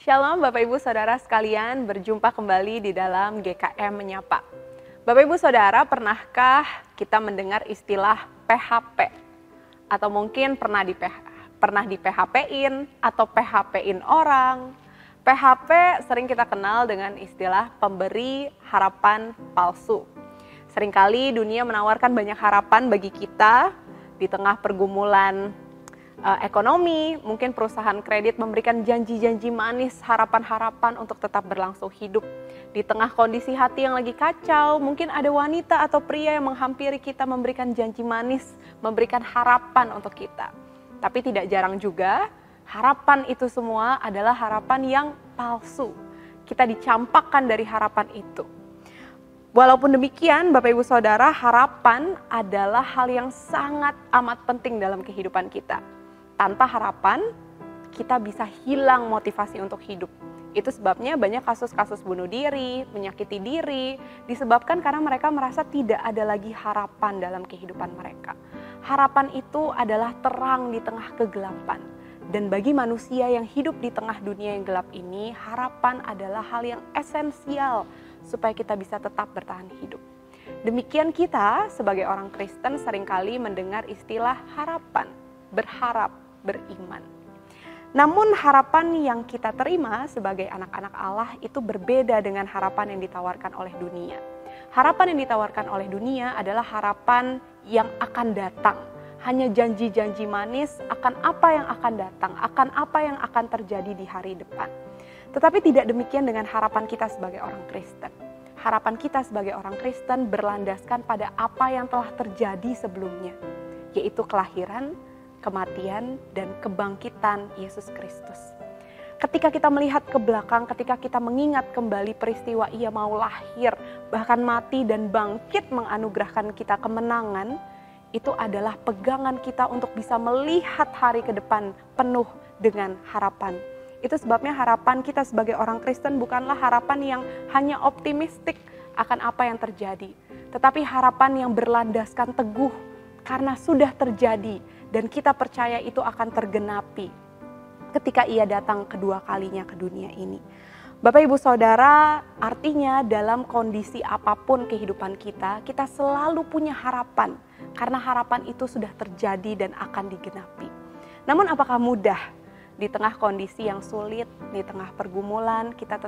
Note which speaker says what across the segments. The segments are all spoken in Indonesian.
Speaker 1: Shalom Bapak Ibu Saudara sekalian, berjumpa kembali di dalam GKM Menyapa. Bapak Ibu Saudara, pernahkah kita mendengar istilah PHP? Atau mungkin pernah di PHP-in atau PHP-in orang? PHP sering kita kenal dengan istilah pemberi harapan palsu. Seringkali dunia menawarkan banyak harapan bagi kita di tengah pergumulan ekonomi, mungkin perusahaan kredit memberikan janji-janji manis, harapan-harapan untuk tetap berlangsung hidup. Di tengah kondisi hati yang lagi kacau, mungkin ada wanita atau pria yang menghampiri kita memberikan janji manis, memberikan harapan untuk kita. Tapi tidak jarang juga, harapan itu semua adalah harapan yang palsu. Kita dicampakkan dari harapan itu. Walaupun demikian, Bapak Ibu Saudara, harapan adalah hal yang sangat amat penting dalam kehidupan kita. Tanpa harapan, kita bisa hilang motivasi untuk hidup. Itu sebabnya banyak kasus-kasus bunuh diri, menyakiti diri, disebabkan karena mereka merasa tidak ada lagi harapan dalam kehidupan mereka. Harapan itu adalah terang di tengah kegelapan. Dan bagi manusia yang hidup di tengah dunia yang gelap ini, harapan adalah hal yang esensial supaya kita bisa tetap bertahan hidup. Demikian kita sebagai orang Kristen seringkali mendengar istilah harapan, berharap, beriman. Namun harapan yang kita terima sebagai anak-anak Allah itu berbeda dengan harapan yang ditawarkan oleh dunia. Harapan yang ditawarkan oleh dunia adalah harapan yang akan datang. Hanya janji-janji manis akan apa yang akan datang, akan apa yang akan terjadi di hari depan. Tetapi tidak demikian dengan harapan kita sebagai orang Kristen. Harapan kita sebagai orang Kristen berlandaskan pada apa yang telah terjadi sebelumnya, yaitu kelahiran, kematian, dan kebangkitan Yesus Kristus. Ketika kita melihat ke belakang, ketika kita mengingat kembali peristiwa Ia mau lahir, bahkan mati dan bangkit menganugerahkan kita kemenangan, itu adalah pegangan kita untuk bisa melihat hari ke depan penuh dengan harapan. Itu sebabnya harapan kita sebagai orang Kristen bukanlah harapan yang hanya optimistik akan apa yang terjadi, tetapi harapan yang berlandaskan teguh karena sudah terjadi dan kita percaya itu akan tergenapi ketika Ia datang kedua kalinya ke dunia ini. Bapak Ibu Saudara, artinya dalam kondisi apapun kehidupan kita, kita selalu punya harapan karena harapan itu sudah terjadi dan akan digenapi. Namun apakah mudah di tengah kondisi yang sulit, di tengah pergumulan, kita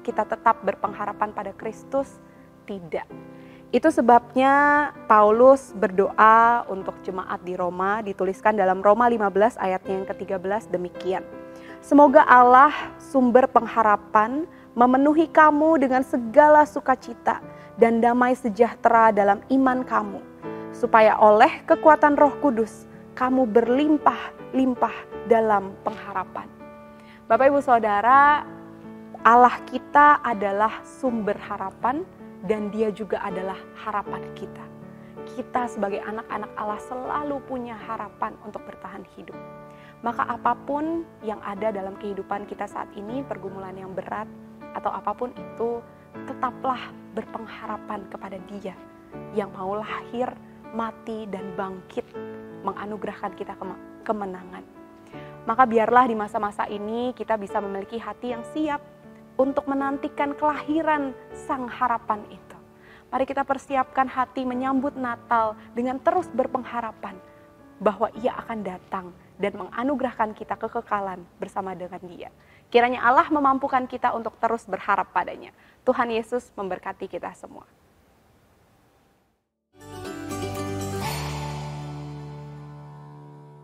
Speaker 1: tetap berpengharapan pada Kristus? Tidak. Itu sebabnya Paulus berdoa untuk jemaat di Roma, dituliskan dalam Roma 15 ayatnya yang ke-13 demikian. Semoga Allah sumber pengharapan memenuhi kamu dengan segala sukacita dan damai sejahtera dalam iman kamu, supaya oleh kekuatan Roh Kudus kamu berlimpah-limpah dalam pengharapan. Bapak Ibu Saudara, Allah kita adalah sumber harapan dan Dia juga adalah harapan kita. Kita sebagai anak-anak Allah selalu punya harapan untuk bertahan hidup. Maka apapun yang ada dalam kehidupan kita saat ini, pergumulan yang berat atau apapun itu, tetaplah berpengharapan kepada Dia yang mau lahir, mati, dan bangkit menganugerahkan kita kemenangan. Maka biarlah di masa-masa ini kita bisa memiliki hati yang siap untuk menantikan kelahiran sang harapan itu. Mari kita persiapkan hati menyambut Natal dengan terus berpengharapan bahwa Ia akan datang dan menganugerahkan kita kekekalan bersama dengan Dia. Kiranya Allah memampukan kita untuk terus berharap padanya. Tuhan Yesus memberkati kita semua.